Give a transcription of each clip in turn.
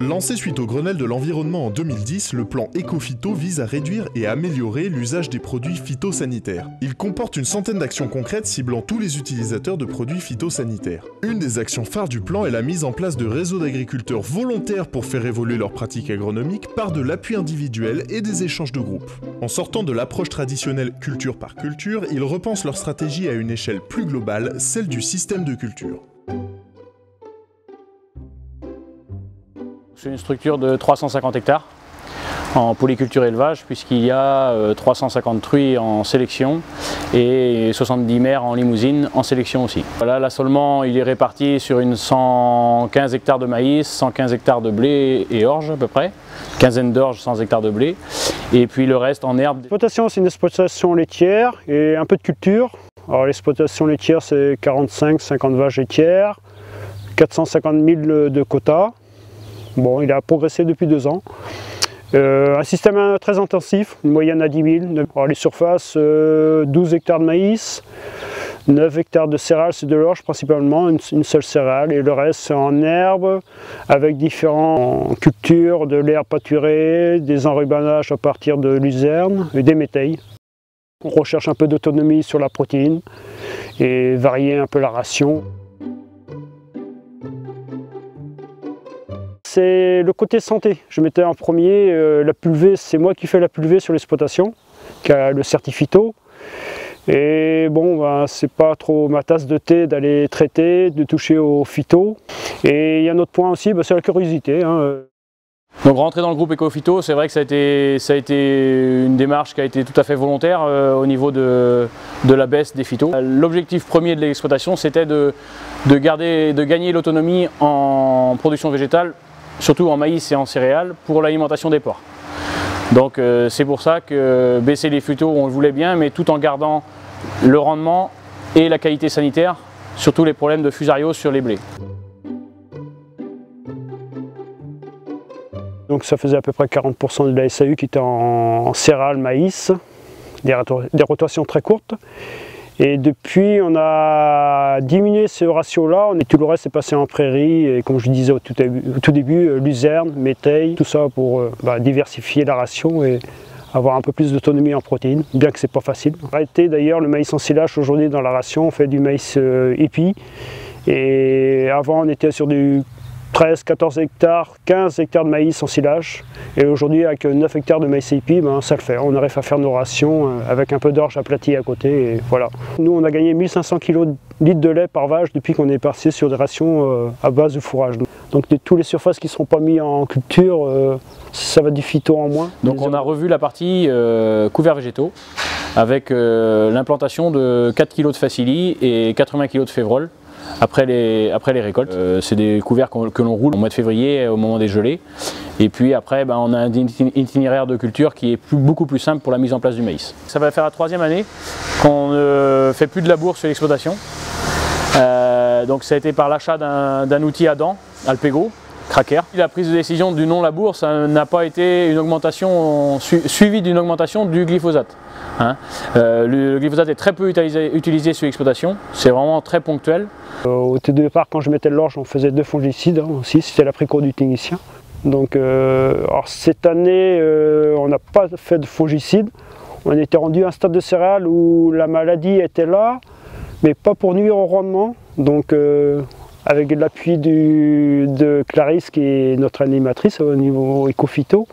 Lancé suite au Grenelle de l'environnement en 2010, le plan Éco-Phyto vise à réduire et à améliorer l'usage des produits phytosanitaires. Il comporte une centaine d'actions concrètes ciblant tous les utilisateurs de produits phytosanitaires. Une des actions phares du plan est la mise en place de réseaux d'agriculteurs volontaires pour faire évoluer leurs pratiques agronomiques par de l'appui individuel et des échanges de groupe. En sortant de l'approche traditionnelle culture par culture, ils repensent leur stratégie à une échelle plus globale, celle du système de culture. C'est une structure de 350 hectares en polyculture élevage, puisqu'il y a 350 truies en sélection et 70 mères en limousine en sélection aussi. Voilà, l'assolement il est réparti sur une 115 hectares de maïs, 115 hectares de blé et orge à peu près, quinzaine d'orge, 100 hectares de blé, et puis le reste en herbe. L'exploitation, c'est une exploitation laitière et un peu de culture. Alors l'exploitation laitière, c'est 45-50 vaches laitières, 450 000 de quotas. Bon, il a progressé depuis 2 ans. Un système très intensif, une moyenne à 10 000. Alors, les surfaces, 12 hectares de maïs, 9 hectares de céréales, c'est de l'orge principalement, une seule céréale. Et le reste, c'est en herbe, avec différentes cultures, de l'herbe pâturée, des enrubanages à partir de luzerne et des métailles. On recherche un peu d'autonomie sur la protéine et varier un peu la ration. C'est le côté santé. Je mettais en premier la pulvée, c'est moi qui fais la pulvée sur l'exploitation, qui a le certificat. Et bon, ben, c'est pas trop ma tasse de thé d'aller traiter, de toucher au phyto. Et il y a un autre point aussi, ben, c'est la curiosité. Donc rentrer dans le groupe Éco-Phyto, c'est vrai que ça a été une démarche qui a été tout à fait volontaire au niveau de la baisse des phytos. L'objectif premier de l'exploitation, c'était de gagner l'autonomie en production végétale, surtout en maïs et en céréales, pour l'alimentation des porcs. Donc c'est pour ça que baisser les phytos, on le voulait bien, mais tout en gardant le rendement et la qualité sanitaire, surtout les problèmes de fusariose sur les blés. Donc ça faisait à peu près 40% de la SAU qui était en céréales, maïs, des rotations très courtes. Et depuis, on a diminué ce ratio-là, tout le reste est passé en prairie, et comme je disais au tout début, luzerne, métailles, tout ça pour diversifier la ration et avoir un peu plus d'autonomie en protéines, bien que c'est pas facile. Arrêter d'ailleurs le maïs en silage aujourd'hui dans la ration, on fait du maïs épi, et avant on était sur du 13, 14 hectares, 15 hectares de maïs en silage. Et aujourd'hui, avec 9 hectares de maïs épi, ben, ça le fait. On arrive à faire nos rations avec un peu d'orge aplatie à côté. Et voilà. Nous, on a gagné 1500 kg de lait par vache depuis qu'on est passé sur des rations à base de fourrage. Donc, tous les surfaces qui ne seront pas mises en culture, ça va du phyto en moins. Donc, on a revu la partie couverts végétaux avec l'implantation de 4 kg de facili et 80 kg de févrole. Après les récoltes, c'est des couverts que l'on roule au mois de février au moment des gelées. Et puis après, ben, on a un itinéraire de culture qui est beaucoup plus simple pour la mise en place du maïs. Ça va faire la 3e année qu'on ne fait plus de labour sur l'exploitation. Donc ça a été par l'achat d'un outil à dents, Alpego, Cracker. La prise de décision du non-labour, ça n'a pas été une augmentation suivie d'une augmentation du glyphosate. Le glyphosate est très peu utilisé sur l'exploitation, c'est vraiment très ponctuel. Au tout départ, quand je mettais de l'orge, on faisait 2 fongicides aussi, c'était l'apricot du technicien. Donc, alors cette année, on n'a pas fait de fongicide. On était rendu à un stade de céréales où la maladie était là, mais pas pour nuire au rendement. Donc, avec l'appui de Clarisse, qui est notre animatrice au niveau Éco-Phyto.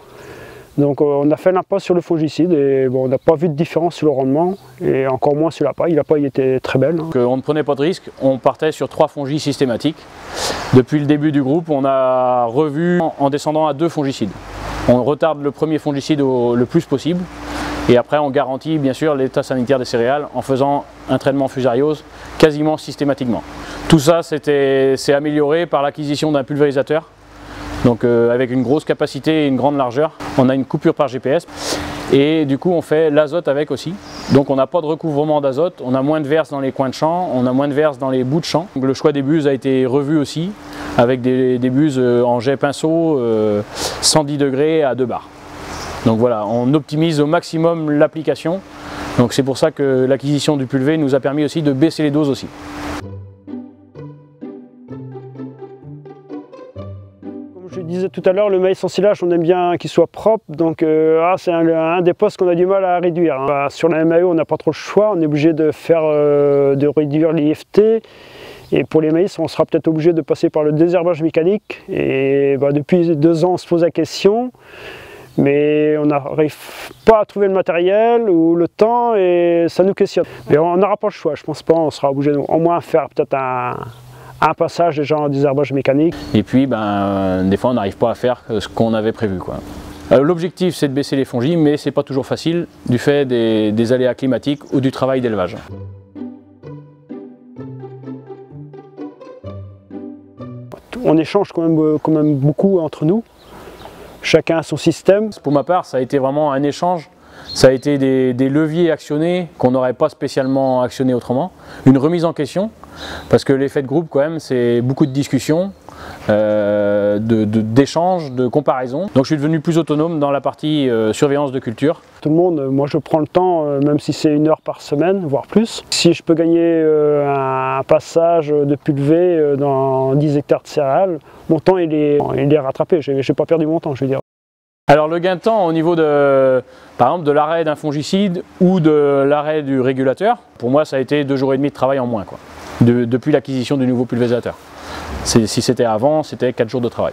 Donc on a fait l'impasse sur le fongicide et bon, on n'a pas vu de différence sur le rendement et encore moins sur la paille. La paille était très belle. Donc, on ne prenait pas de risque, on partait sur 3 fongis systématiques. Depuis le début du groupe, on a revu en descendant à 2 fongicides. On retarde le premier fongicide le plus possible et après on garantit bien sûr l'état sanitaire des céréales en faisant un traitement fusariose quasiment systématiquement. Tout ça c'est amélioré par l'acquisition d'un pulvérisateur. Donc avec une grosse capacité et une grande largeur, on a une coupure par GPS et du coup on fait l'azote avec aussi. Donc on n'a pas de recouvrement d'azote, on a moins de verse dans les coins de champ, on a moins de verse dans les bouts de champ. Donc, le choix des buses a été revu aussi avec des buses en jet pinceau 110 degrés à 2 bars. Donc voilà, on optimise au maximum l'application. Donc c'est pour ça que l'acquisition du pulvé nous a permis aussi de baisser les doses aussi. Je Je disais tout à l'heure, le maïs en silage, on aime bien qu'il soit propre, donc c'est un des postes qu'on a du mal à réduire. Hein. Sur la MAE, on n'a pas trop le choix, on est obligé de réduire l'IFT. Et pour les maïs, on sera peut-être obligé de passer par le désherbage mécanique. Et depuis 2 ans, on se pose la question, mais on n'arrive pas à trouver le matériel ou le temps, et ça nous questionne. Mais on n'aura pas le choix, je pense pas, on sera obligé au moins faire peut-être un passage déjà en désherbage mécanique. Et puis des fois on n'arrive pas à faire ce qu'on avait prévu, quoi. L'objectif c'est de baisser les fongies, mais c'est pas toujours facile du fait des aléas climatiques ou du travail d'élevage. On échange quand même beaucoup entre nous, chacun a son système. Pour ma part, ça a été vraiment un échange, ça a été des leviers actionnés qu'on n'aurait pas spécialement actionnés autrement, une remise en question, parce que l'effet de groupe quand même c'est beaucoup de discussions, d'échanges, de comparaisons. Donc je suis devenu plus autonome dans la partie surveillance de culture. Tout le monde, moi je prends le temps, même si c'est 1 heure par semaine, voire plus. Si je peux gagner un passage de pulvé dans 10 hectares de céréales, mon temps il est rattrapé, je n'ai pas perdu mon temps, je veux dire. Alors le gain de temps au niveau par exemple de l'arrêt d'un fongicide ou de l'arrêt du régulateur, pour moi ça a été 2 jours et demi de travail en moins, quoi, depuis l'acquisition du nouveau pulvérisateur. Si c'était avant, c'était 4 jours de travail.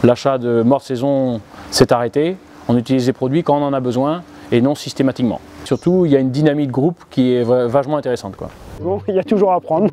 L'achat de morte-saison s'est arrêté, on utilise les produits quand on en a besoin et non systématiquement. Surtout, il y a une dynamique de groupe qui est vachement intéressante, quoi. Bon, il y a toujours à apprendre.